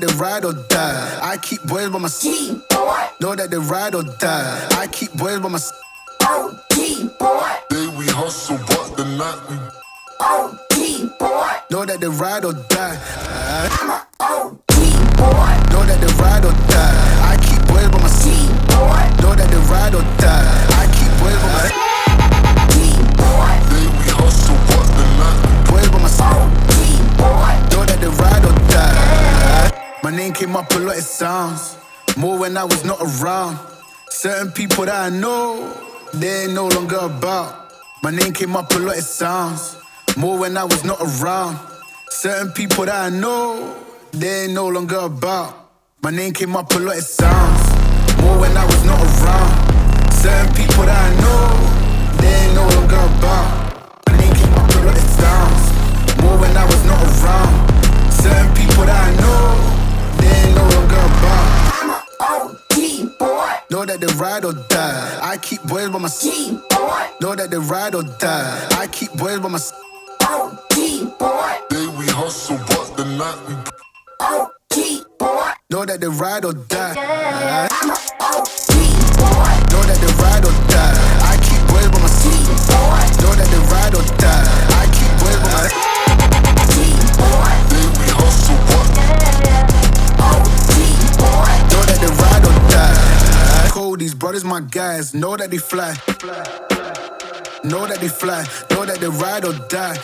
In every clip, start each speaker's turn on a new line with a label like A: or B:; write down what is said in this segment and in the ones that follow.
A: that they ride or die. I keep boys by my side. Know that they ride or die. I keep boys by my side.
B: Day we hustle, but the night we
A: know that they ride or die. Know that they ride or die. I keep boys by my side. Know that they ride or die. I keep boys by my side.
B: Day we hustle, but the night
A: Boys by my side. Know that they ride or die. My name came up a lot, it sounds more when I was not around. Certain people that I know, they ain't no longer about. My name came up a lot, it sounds more when I was not around. Certain people that I know, they ain't no longer about. My name came up a lot, it sounds more when I was not around. Certain people that I know, they ain't no longer about. My name came up a lot, it sounds more when I was not around. Certain people that I know, they ain't no longer about. Know that they ride or die. I keep boys by my side. Know that they ride or die. I keep boys by my side.
B: day we hustle, but the night we
A: Know that they ride or die. Know that they ride or die. I keep boys by my side. Know that they ride or die. I keep boys by my side.
B: day we hustle, but
A: Know that they ride or die. Cold, these brothers my guys. Know that they fly. Know that they fly. Know that they ride or die.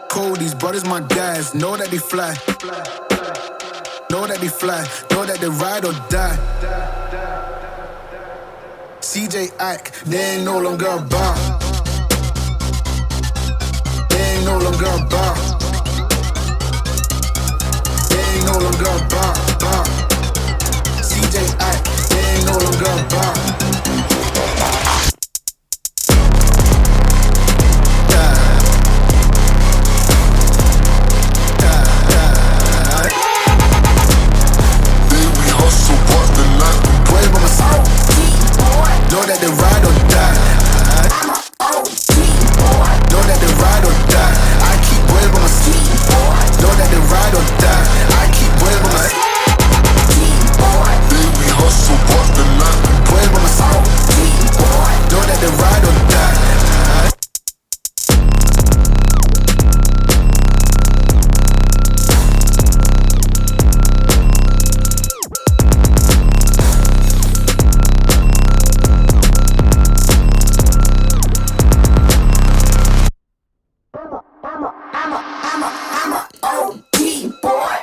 A: Cold, these brothers my guys. Know that they fly. Know that they fly. Know that they ride or die. CJ Ike, they ain't no longer about. They ain't no longer about. They ain't no longer about. CJ Ike, they ain't no longer about. Know that they ride or die. Know that they ride or die. I keep boys by my side. Know that they ride or die. I keep boys by my side.
B: day we hustle, but the night
A: Boys by my side. Know that they ride or die.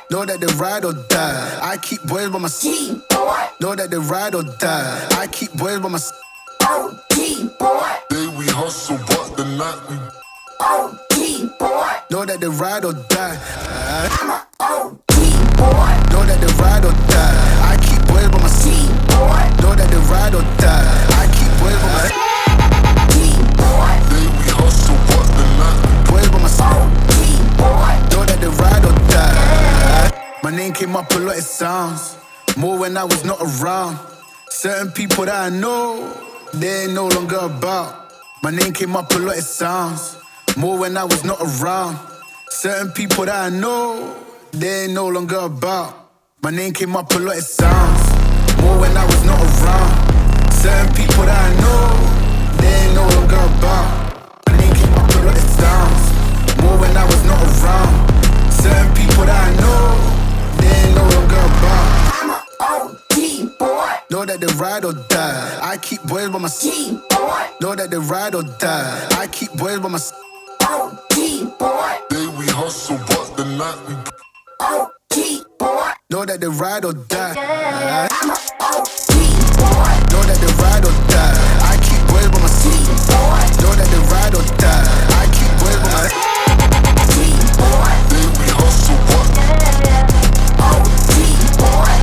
A: Know that they ride or die. I keep boys by my side. Know that they ride or die. I keep boys by my side.
B: day we hustle, but the night we
A: Know that they ride or die. Know that they ride or die. I keep boys by my side. Know that they ride or die. I keep boys by my side.
B: day we hustle, but the night
A: Boys by my side. Know that they ride or die. My name came up a lot, it sounds more when I was not around. Certain people that I know, they ain't no longer about. My name came up a lot, it sounds more when I was not around. Certain people that I know, they ain't no longer about. My name came up a lot, it sounds more when I was not around. Certain people that I know, they ain't no longer about. My name came up a lot, it sounds more when I was not around. Certain people that I know, they ain't no longer about. Know that they ride or die. I keep boys by my side. Know that they ride or die. I keep boys by my side.
B: day we hustle, but the night we
A: Know that they ride or die. Know that they ride or die. I keep boys by my side. Know that they ride or die. I keep boys by my side.
B: day we hustle, but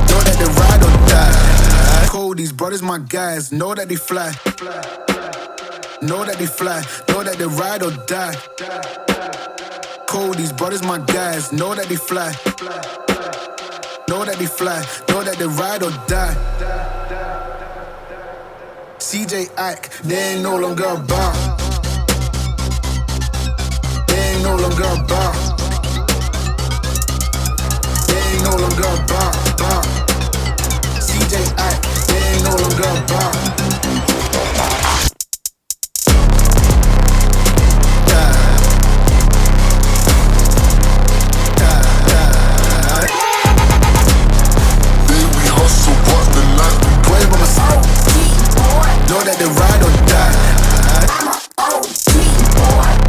A: Know that they ride or die. Cold, these brothers my guys. Know that they fly. Know that they fly. Know that they ride or die. Cold, these brothers my guys. Know that they fly. Know that they fly. Know that they ride or die. CJ Ike, they ain't no longer about. They ain't no longer about. They ain't no no longer about. CJ Act, they ain't no longer about. Know that they ride or die.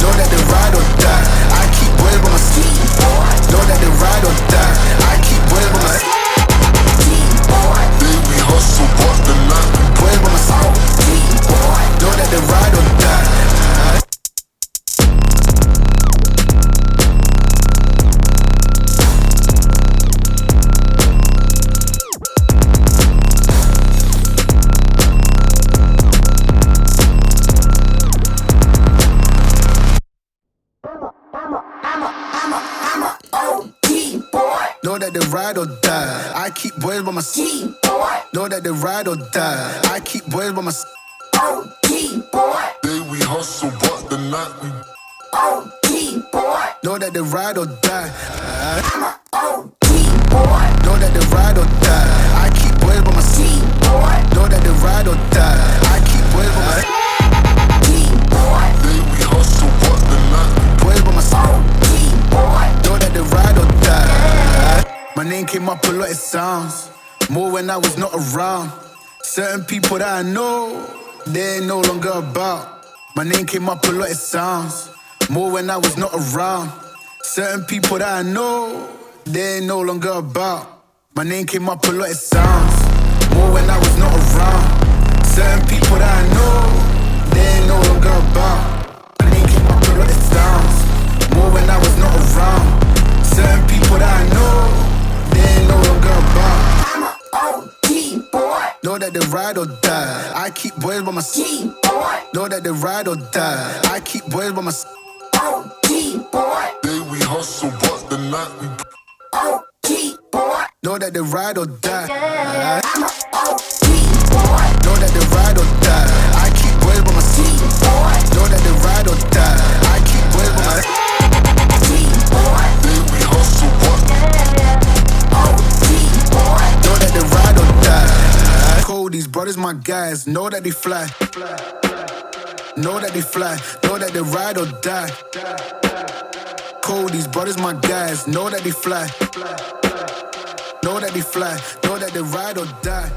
A: Know that they ride or die. I keep boys by my side. Know that they ride or die. I keep boys by my side.
B: We hustle, but the night
A: Boys by my side. Know that they ride or die. Know that they ride or die. I keep boys by my side. Know that they ride or die. I keep boys by my side.
B: day we hustle, but the night we
A: Know that they ride or die. Know that they ride or die. I keep boys by my side. Know that they ride or die. I keep boys by my side.
B: day we hustle, but the night
A: Boys by my side. Know that they ride or die. My name came up a lot, it sounds more when I was not around. Certain people that I know, they ain't no longer about. My name came up a lot, it sounds more when I was not around. Certain people that I know, they ain't no longer about. My name came up a lot, it sounds more when I was not around. Certain people that I know, they ain't no longer about. My name came up a lot, it sounds more when I was not around. Certain people that I know, they ain't no longer about. Know that they ride or die. I keep boys by my side. Know that they ride or die. I keep boys by my side.
B: day we hustle, but the night we
A: Know that they ride or die. Know that they ride or die. I keep boys by my side. Know that they ride or die. I keep boys by my side.
B: day we hustle, but
A: Know that they ride or die. Cold, these brothers my guys. Know that they fly. Know that they fly. Know that they ride or die. Cold, these brothers my guys. Know that they fly. Know that they fly. Know that they ride or die.